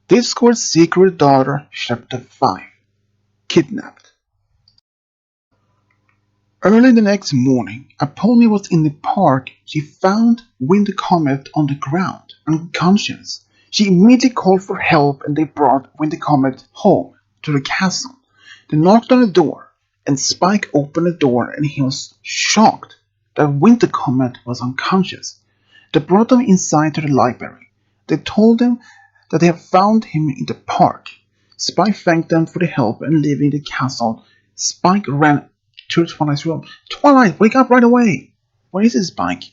Discord's Secret Daughter, Chapter 5 Kidnapped. Early the next morning, a pony was in the park. She found Winter Comet on the ground, unconscious. She immediately called for help and they brought Winter Comet home to the castle. They knocked on the door, and Spike opened the door and he was shocked that Winter Comet was unconscious. They brought him inside to the library. They told him that they had found him in the park. Spike thanked them for the help and leaving the castle, Spike ran to Twilight's room. Twilight, wake up right away! Where is it, Spike?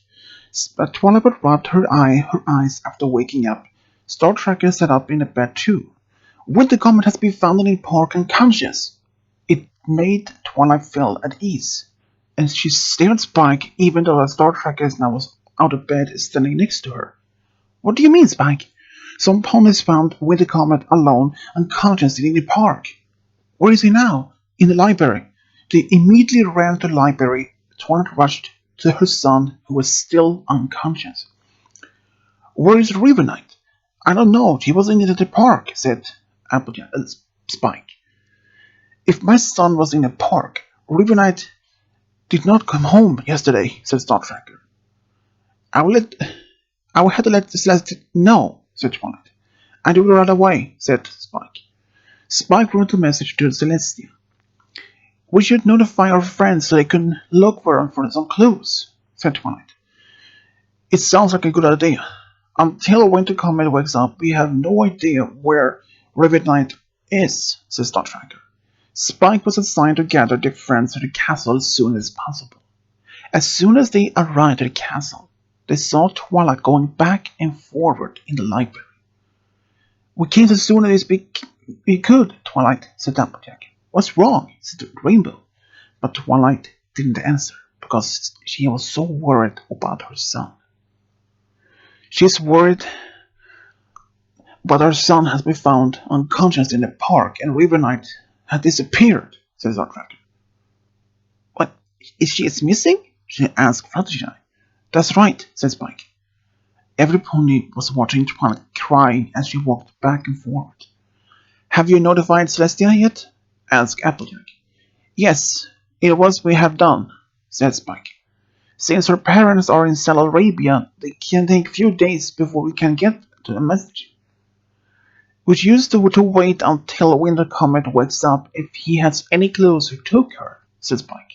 But Twilight rubbed her eyes after waking up. Star Tracker sat up in the bed too. Winter Comet has been found in the park unconscious. It made Twilight feel at ease, and she stared at Spike even though the Star Tracker now was out of bed standing next to her. What do you mean, Spike? Some ponies found Winter Comet alone, unconscious in the park. Where is he now? In the library. They immediately ran to the library. Twilight rushed to her son, who was still unconscious. Where is River Knight? I don't know. He was in the park, said Spike. If my son was in the park, River Knight did not come home yesterday, said Star Tracker. I will have to let Celeste know, said Twilight. And he will run away, said Spike. Spike wrote a message to Celestia. We should notify our friends so they can look for some clues, said Twilight. It sounds like a good idea. Until Winter Comet wakes up, we have no idea where River Knight is, said Star Tracker. Spike was assigned to gather their friends to the castle as soon as possible. As soon as they arrived at the castle, they saw Twilight going back and forward in the library. We came as soon as we could, Twilight, said Applejack. What's wrong? Said Rainbow. But Twilight didn't answer because she was so worried about her son. She's worried but her son has been found unconscious in the park and River Knight had disappeared, said Star Tracker. What? Is she missing? She asked Fluttershy. That's right, said Spike. Every pony was watching Twilight crying as she walked back and forward. Have you notified Celestia yet? Asked Applejack. Yes, it was we have done, said Spike. Since her parents are in Saudi Arabia, they can take a few days before we can get to the message. We used to wait until Winter Comet wakes up if he has any clues who took her, said Spike.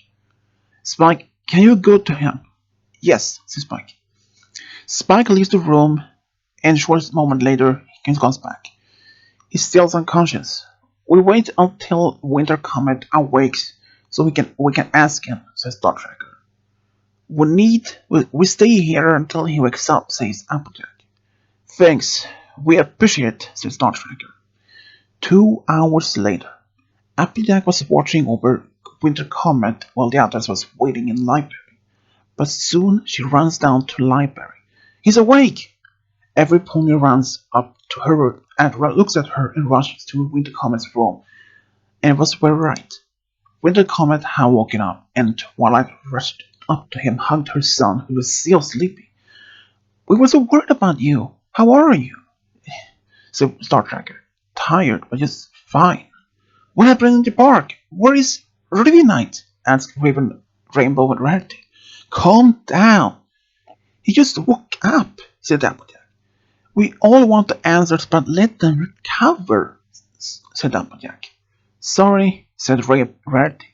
Spike, can you go to him? Yes, said Spike. Spike leaves the room, and a short moment later, he comes back. He's still unconscious. We wait until Winter Comet awakes so we can ask him, says Star Tracker. We stay here until he wakes up, says Applejack. Thanks, we appreciate it, says Star Tracker. 2 hours later, Applejack was watching over Winter Comet while the others was waiting in the library. But soon she runs down to the library. He's awake! Every pony runs up to her and looks at her and rushes to Winter Comet's room. And it was very right. Winter Comet had woken up, and Twilight rushed up to him, hugged her son, who was still sleeping. We were so worried about you. How are you? Said Star Tracker. Tired, but just fine. What happened in the park? Where is River Knight? Asked Rainbow and Rarity. Calm down. He just woke up, said Applejack. We all want the answers, but let them recover, said Applejack. Sorry, said Rarity.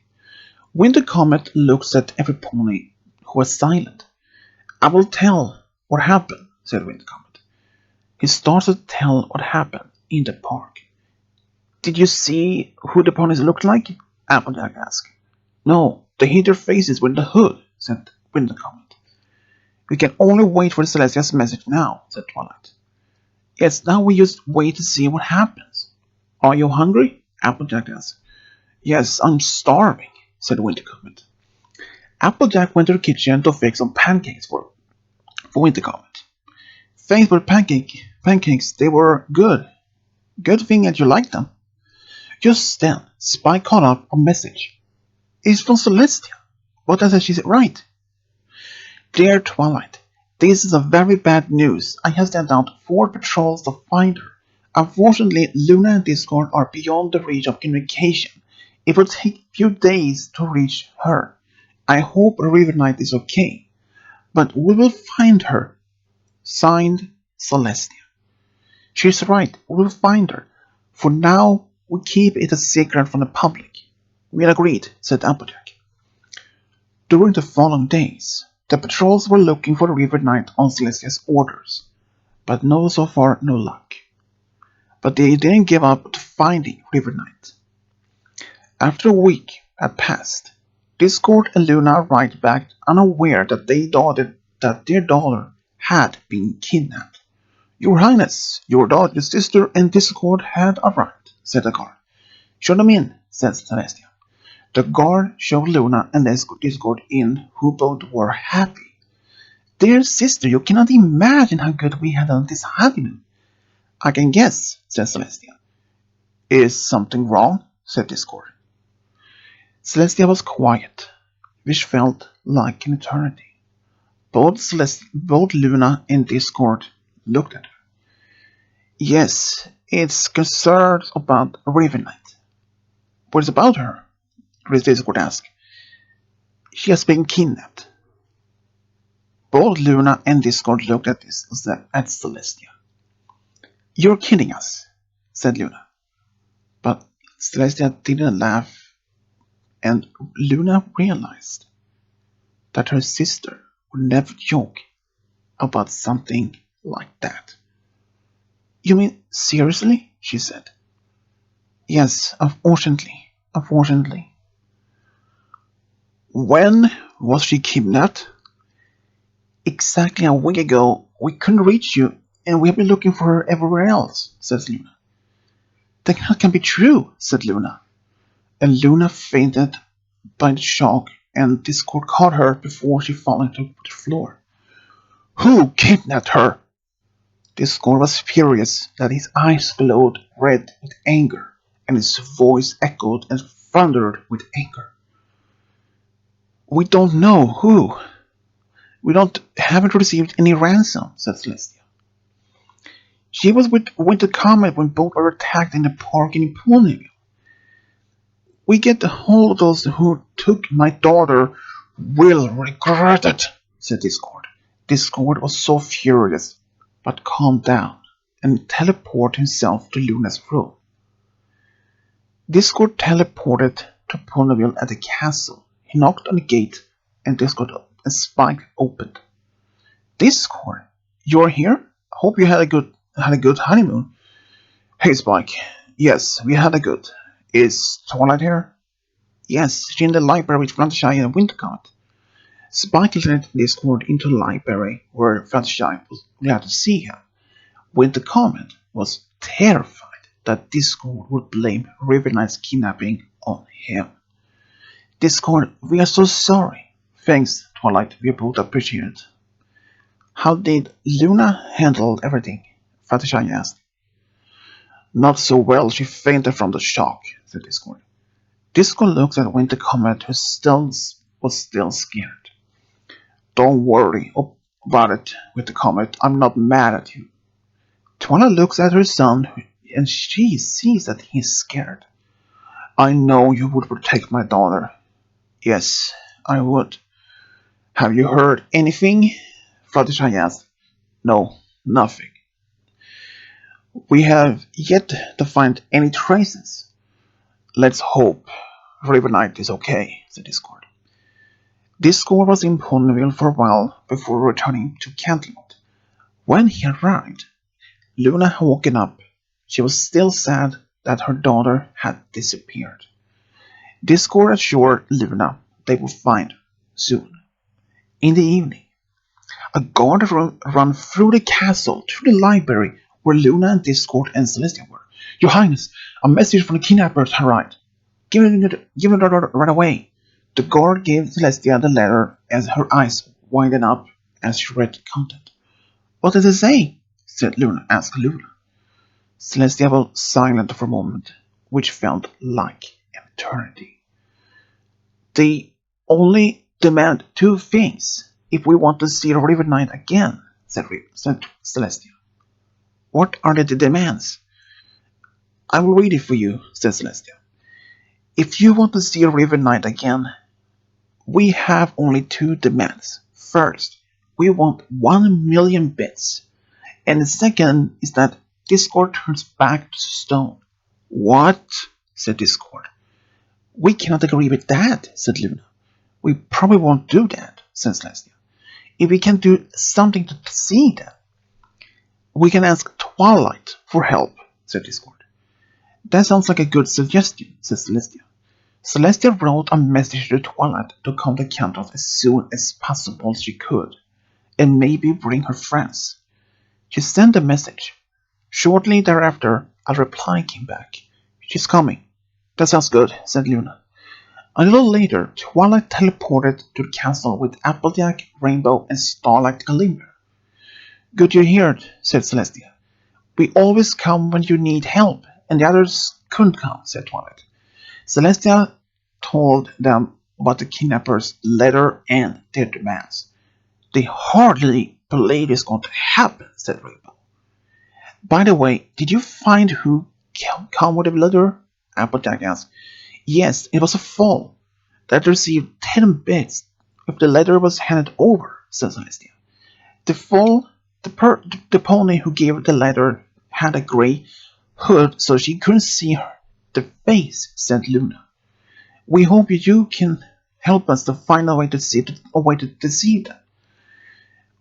Winter Comet looks at every pony who was silent. I will tell what happened, said Winter Comet. He starts to tell what happened in the park. Did you see who the ponies looked like? Applejack asked. No, they hid their faces with the hood, said Winter Comet. We can only wait for Celestia's message now, said Twilight. Yes, now we just wait to see what happens. Are you hungry? Applejack asked. Yes, I'm starving, said Winter Comet. Applejack went to the kitchen to fix some pancakes for Winter Comet. Thanks for the pancakes, they were good. Good thing that you liked them. Just then, Spike caught up a message. It's from Celestia. What does she write? Dear Twilight, this is a very bad news. I have sent out 4 patrols to find her. Unfortunately, Luna and Discord are beyond the reach of communication. It will take a few days to reach her. I hope River Knight is okay, but we will find her. Signed, Celestia. She's right, we will find her. For now, we keep it a secret from the public. We agreed, said Applejack. During the following days, the patrols were looking for the River Knight on Celestia's orders, but so far no luck. But they didn't give up to finding River Knight. After a week had passed, Discord and Luna arrived back unaware that their daughter had been kidnapped. Your Highness, your daughter, your sister, and Discord had arrived, said the guard. Show them in, said Celestia. The guard showed Luna and Discord in, who both were happy. Dear sister, you cannot imagine how good we had on this honeymoon. I can guess, said Celestia. Is something wrong? Said Discord. Celestia was quiet, which felt like an eternity. Both Luna and Discord looked at her. Yes, it's concerns about Raven Knight. What is about her? Discord asked. She has been kidnapped. Both Luna and Discord looked at Celestia. You're kidding us, said Luna. But Celestia didn't laugh, and Luna realized that her sister would never joke about something like that. You mean seriously? She said. Yes, unfortunately. When was she kidnapped? Exactly a week ago. We couldn't reach you, and we have been looking for her everywhere else, says Luna. That can't be true, said Luna. And Luna fainted by the shock, and Discord caught her before she fell into the floor. Who kidnapped her? Discord was furious that his eyes glowed red with anger, and his voice echoed and thundered with anger. We don't know who. We haven't received any ransom, said Celestia. She was with Winter Comet when both were attacked in the park in Pulneville. We get the hold of those who took my daughter will regret it, said Discord. Discord was so furious, but calmed down and teleported himself to Luna's room. Discord teleported to Pulneville at the castle. He knocked on the gate, and Discord and Spike opened. Discord, you're here? Hope you had a good honeymoon. Hey Spike, yes, we had a good. Is Twilight here? Yes, she's in the library with Fluttershy and Wintercomet. Spike led Discord into the library where Fluttershy was glad to see him. Wintercomet was terrified that Discord would blame River Knight's kidnapping on him. Discord, we are so sorry. Thanks, Twilight, we both appreciate it. How did Luna handle everything? Fluttershy asked. Not so well, she fainted from the shock, said Discord. Discord looked at Wintercomet, who was still scared. Don't worry about it, Wintercomet. I'm not mad at you. Twilight looks at her son, and she sees that he's scared. I know you would protect my daughter. Yes, I would. Have you heard anything? Fluttershy asked. No, nothing. We have yet to find any traces. Let's hope River Knight is okay, said Discord. Discord was in Ponyville for a while before returning to Canterlot. When he arrived, Luna had woken up. She was still sad that her daughter had disappeared. Discord assured Luna they would find her soon. In the evening, a guard ran through the castle to the library where Luna and Discord and Celestia were. Your Highness, a message from the kidnappers arrived. Give it right away. The guard gave Celestia the letter as her eyes widened up as she read the content. What does it say? Asked Luna. Celestia was silent for a moment, which felt like an eternity. They only demand two things if we want to see River Knight again, said Celestia. What are the demands? I will read it for you, said Celestia. If you want to see River Knight again, we have only two demands. First, we want 1,000,000 bits. And the second is that Discord turns back to stone. What? Said Discord. We cannot agree with that, said Luna. We probably won't do that, said Celestia. If we can do something to see them, we can ask Twilight for help, said Discord. That sounds like a good suggestion, said Celestia. Celestia wrote a message to Twilight to come to Cantos as soon as possible she could, and maybe bring her friends. She sent a message. Shortly thereafter, a reply came back. She's coming. That sounds good, said Luna. A little later, Twilight teleported to the castle with Applejack, Rainbow, and Starlight Glimmer. Good you're here, said Celestia. We always come when you need help, and the others couldn't come, said Twilight. Celestia told them about the kidnappers' letter and their demands. They hardly believe it's going to happen, said Rainbow. By the way, did you find who came with the letter? Applejack asked. Yes, it was a foal that received 10 bits if the letter was handed over, said Celestia. The foal, the pony who gave the letter, had a grey hood so she couldn't see the face, said Luna. We hope you can help us to find a way to deceive them.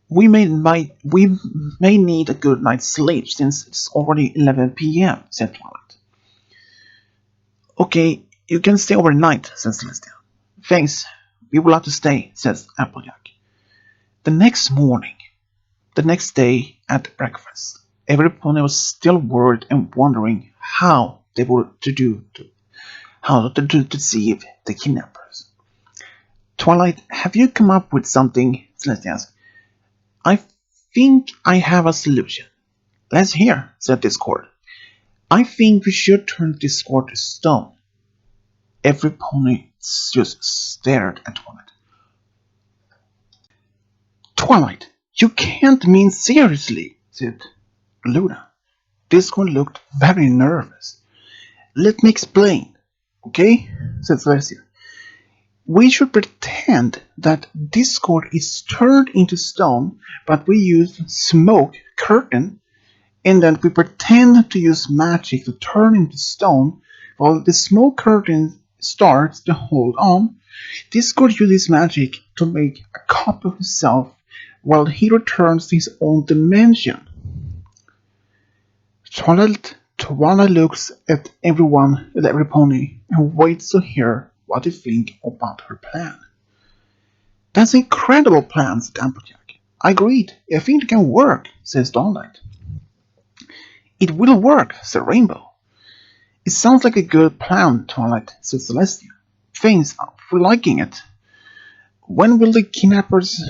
We may need a good night's sleep since it's already 11 p.m., said Twilight. Okay, you can stay overnight, said Celestia. Thanks, we will have to stay, says Applejack. The next day at breakfast, everyone was still worried and wondering how they were to deceive the kidnappers. Twilight, have you come up with something? Celestia asked. I think I have a solution. Let's hear, said Discord. I think we should turn Discord to stone. Every pony just stared at Twilight. Twilight, you can't mean seriously, said Luna. Discord looked very nervous. Let me explain, okay? Said Celestia. We should pretend that Discord is turned into stone, but we use smoke curtain, and then we pretend to use magic to turn into stone while the smoke curtain starts to hold on. Discord uses magic to make a copy of himself while he returns to his own dimension. Twilight looks at every pony, and waits to hear what they think about her plan. That's an incredible plan, said Applejack. I agreed. I think it can work, says Starlight. It will work, said Rainbow. It sounds like a good plan, Twilight, said Celestia. Thanks for liking it. When will the kidnappers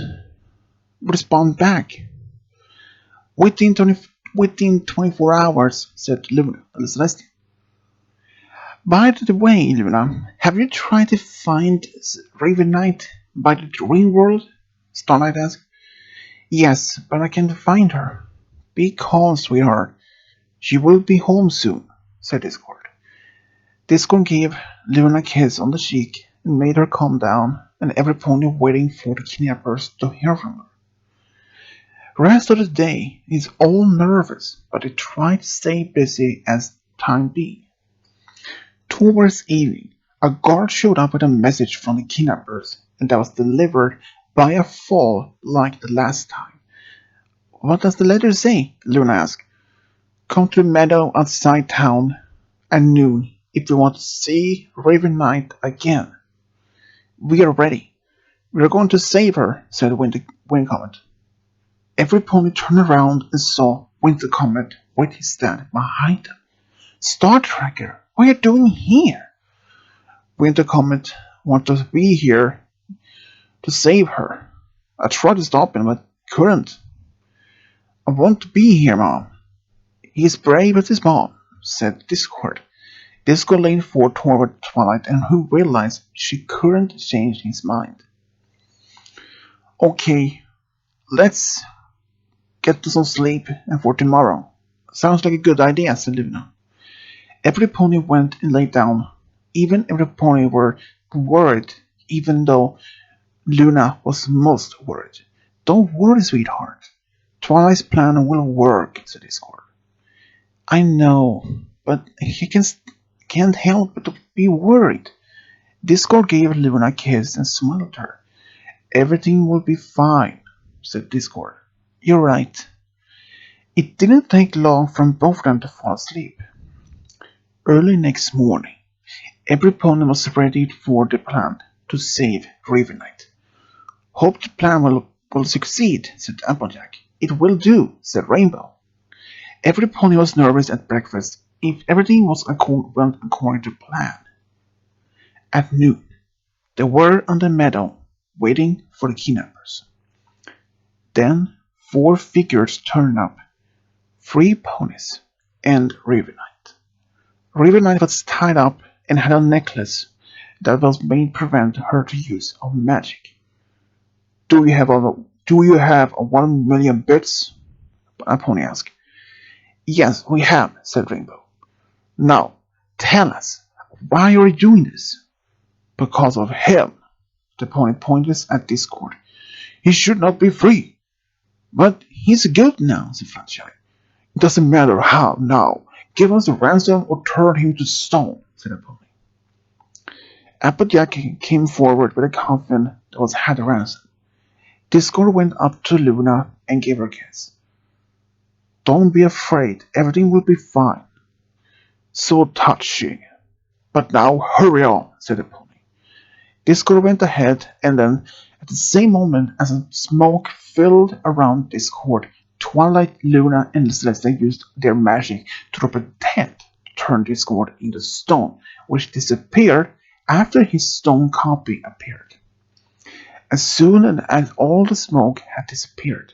respond back? Within 24 hours, said Celestia. By the way, Luna, have you tried to find Raven Knight by the dream world? Starlight asked. Yes, but I can't find her. Be calm, sweetheart. She will be home soon, said Discord. Discord gave Luna a kiss on the cheek and made her calm down, and every pony waiting for the kidnappers to hear from her. Rest of the day is all nervous, but they try to stay busy as time be. Towards evening, a guard showed up with a message from the kidnappers, and that was delivered by a foal like the last time. What does the letter say? Luna asked. Come to the meadow outside town at noon if you want to see Raven Knight again. We are ready. We are going to save her, said Windcomet. Every pony turned around and saw Wintercomet with his stand behind them. Star Tracker, what are you doing here? Wintercomet wanted to be here to save her. I tried to stop him, but couldn't. I want to be here, Mom. He is brave as his mom, said Discord. Discord leaned forward toward Twilight, and who realized she couldn't change his mind. Okay, let's get to some sleep and for tomorrow. Sounds like a good idea, said Luna. Every pony went and lay down. Even every pony were worried, even though Luna was most worried. Don't worry, sweetheart. Twilight's plan will work, said Discord. I know, but can't help but to be worried. Discord gave Luna a kiss and smiled at her. Everything will be fine, said Discord. You're right. It didn't take long for both of them to fall asleep. Early next morning, every pony was ready for the plan to save Ravenite. Hope the plan will succeed, said Applejack. It will do, said Rainbow. Every pony was nervous at breakfast if everything went according to plan. At noon, they were on the meadow, waiting for the kidnappers. Then 4 figures turned up, 3 ponies, and Ravenite. Ravenite was tied up and had a necklace that was made to prevent her to use of magic. Do you have a 1,000,000 bits? A pony asked. Yes, we have, said Rainbow. Now, tell us, why are you doing this? Because of him. The pony pointed at Discord. He should not be free. But he's good now, said Fluttershy. It doesn't matter how now. Give us a ransom or turn him to stone, said the pony. Applejack came forward with a coffin that had a ransom. Discord went up to Luna and gave her a kiss. Don't be afraid, everything will be fine. So touching. But now hurry on, said the pony. Discord went ahead, and then, at the same moment as the smoke filled around Discord, Twilight, Luna, and Celeste used their magic to drop a tent to turn Discord into stone, which disappeared after his stone copy appeared. As soon as all the smoke had disappeared,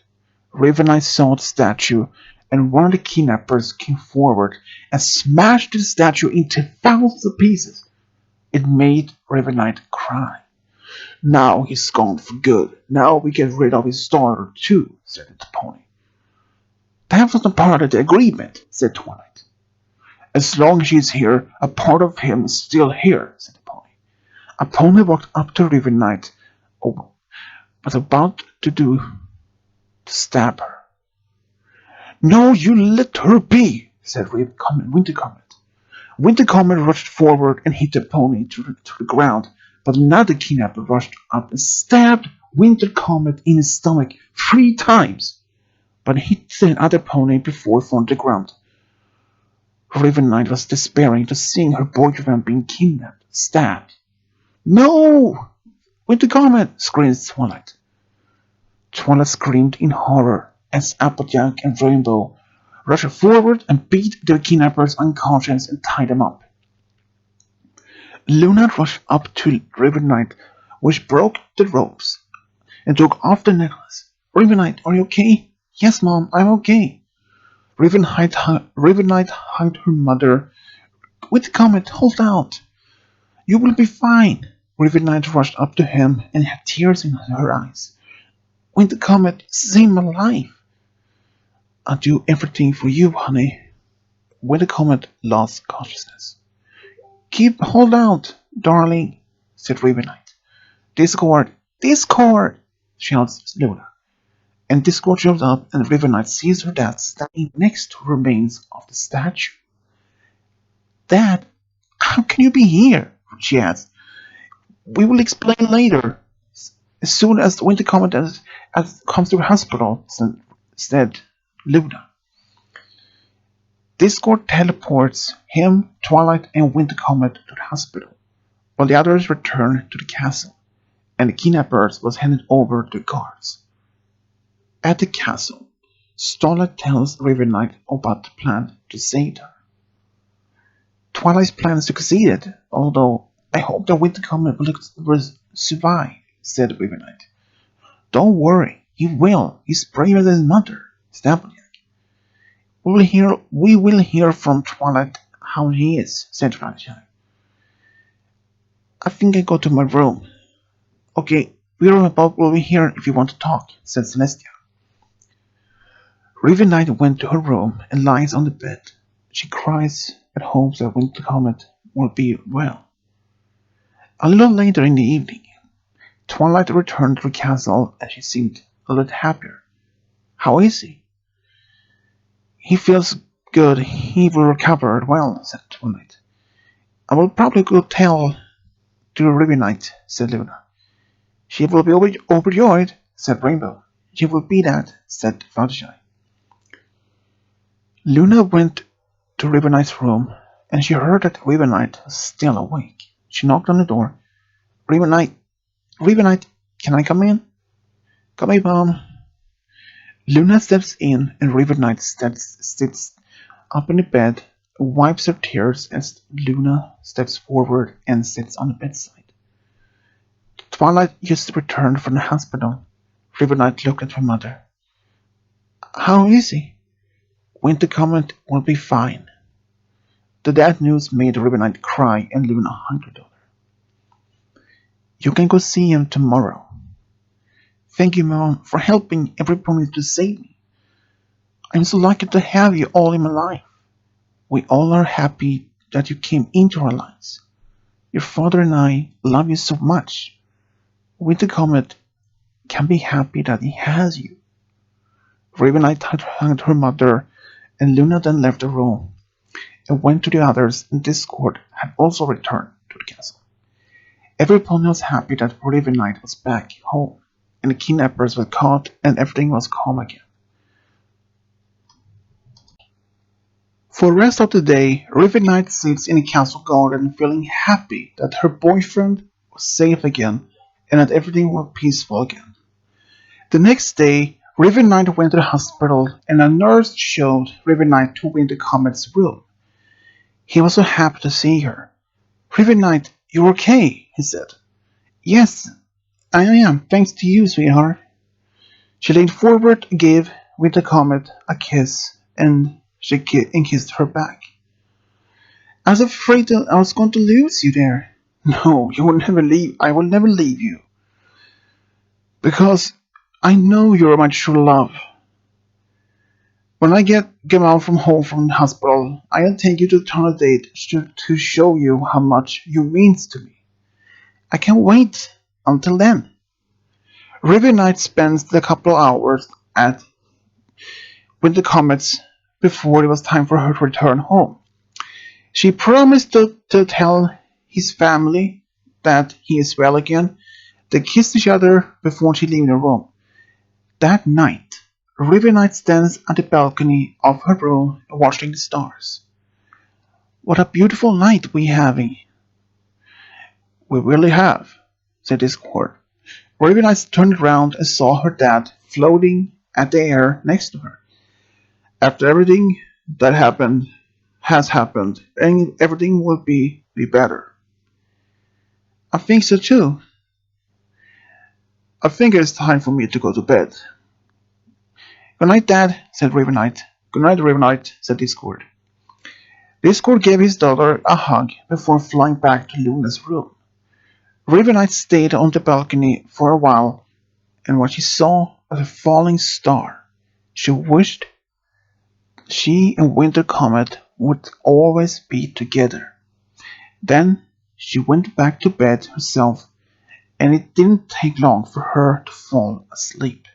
Ravenite saw the statue, and one of the kidnappers came forward and smashed the statue into thousands of pieces. It made Ravenite cry. Now he's gone for good. Now we get rid of his daughter too, said the pony. That wasn't part of the agreement, said Twilight. As long as she's here, a part of him is still here, said the pony. A pony walked up to Ravenite, was about to stab her. No, you let her be, said Winter Comet. Winter Comet rushed forward and hit the pony to the ground, but another kidnapper rushed up and stabbed Winter Comet in his stomach 3 times, but hit the other pony before falling to the ground. Ravenite was despairing to seeing her boyfriend being kidnapped, stabbed. No! Winter Comet! Screamed Twilight. Twilight screamed in horror as Applejack and Rainbow rushed forward and beat the kidnappers unconscious and tied them up. Luna rushed up to Ravenite, which broke the ropes and took off the necklace. Ravenite, are you okay? Yes, Mom, I'm okay. Ravenite hugged her mother. With Comet, hold out. You will be fine. Ravenite rushed up to him and had tears in her eyes. Winter Comet, save my life. I'll do everything for you, honey. Winter Comet lost consciousness. Hold out, darling, said Ravenite. Discord, Discord, shouts Luna. And Discord jumps up and Ravenite sees her dad standing next to the remains of the statue. Dad, how can you be here? She asks. We will explain later. As soon as Winter Comet comes to the hospital, said Luna. Discord teleports him, Twilight, and Winter Comet to the hospital, while the others return to the castle, and the kidnappers was handed over to guards. At the castle, Starlight tells Ravenite about the plan to save her. Twilight's plan succeeded, although I hope that Winter Comet will survive, said Ravenite. Don't worry, he will. He's braver than his mother, said Applejack. We will hear from Twilight how he is, said Fluttershy. I think I go to my room. Okay, we're about over here if you want to talk, said Celestia. Ravenite went to her room and lies on the bed. She cries and hopes that Winter Comet will be well. A little later in the evening, Twilight returned to the castle and she seemed a little happier. How is he? He feels good. He will recover well, said Twilight. I will probably go tell to Ruby Knight, said Luna. She will be overjoyed, said Rainbow. She will be that, said Fluttershy. Luna went to Ribbonite's room, and she heard that Ribbonite was still awake. She knocked on the door. Ribbonite, Ribbonite, can I come in? Come in, Mom. Luna steps in, and Ribbonite sits up in the bed, wipes her tears as Luna steps forward and sits on the bedside. Twilight just returned from the hospital. Ribbonite looked at her mother. How is he? Winter Comet will be fine. The bad news made Ribbonite cry and Luna hugged her. You can go see him tomorrow. Thank you, Mom, for helping everybody to save me. I'm so lucky to have you all in my life. We all are happy that you came into our lives. Your father and I love you so much. Winter Comet can be happy that he has you. Ribbonite hugged her mother, and Luna then left the room and went to the others, and Discord had also returned to the castle. Everyone was happy that Ribbonite was back home, and the kidnappers were caught, and everything was calm again. For the rest of the day, Ribbonite sits in the castle garden feeling happy that her boyfriend was safe again and that everything was peaceful again. The next day, Ribbonite went to the hospital and a nurse showed Ribbonite to Winter Comet's room. He was so happy to see her. Ribbonite, you're okay, he said. Yes, I am, thanks to you, sweetheart. She leaned forward and gave Winter Comet a kiss and kissed her back. I was afraid that I was going to lose you there. No, you will never leave. I will never leave you. Because I know you're my true love. When I get out from home from the hospital, I'll take you to the tunnel date to show you how much you mean to me. I can't wait until then. Ribbonite spends a couple of hours at with the comets before it was time for her to return home. She promised to tell his family that he is well again. They kissed each other before she leaves the room. That night, Ribbonite stands at the balcony of her room watching the stars. What a beautiful night we're having. We really have, said Discord. Ribbonite turned around and saw her dad floating at the air next to her. After everything that has happened, and everything will be better. I think so too. I think it's time for me to go to bed. Good night, Dad, said Ribbonite. Good night, Ribbonite, said Discord. Discord gave his daughter a hug before flying back to Luna's room. Ribbonite stayed on the balcony for a while, and when she saw a falling star, she wished she and Winter Comet would always be together. Then she went back to bed herself, and it didn't take long for her to fall asleep.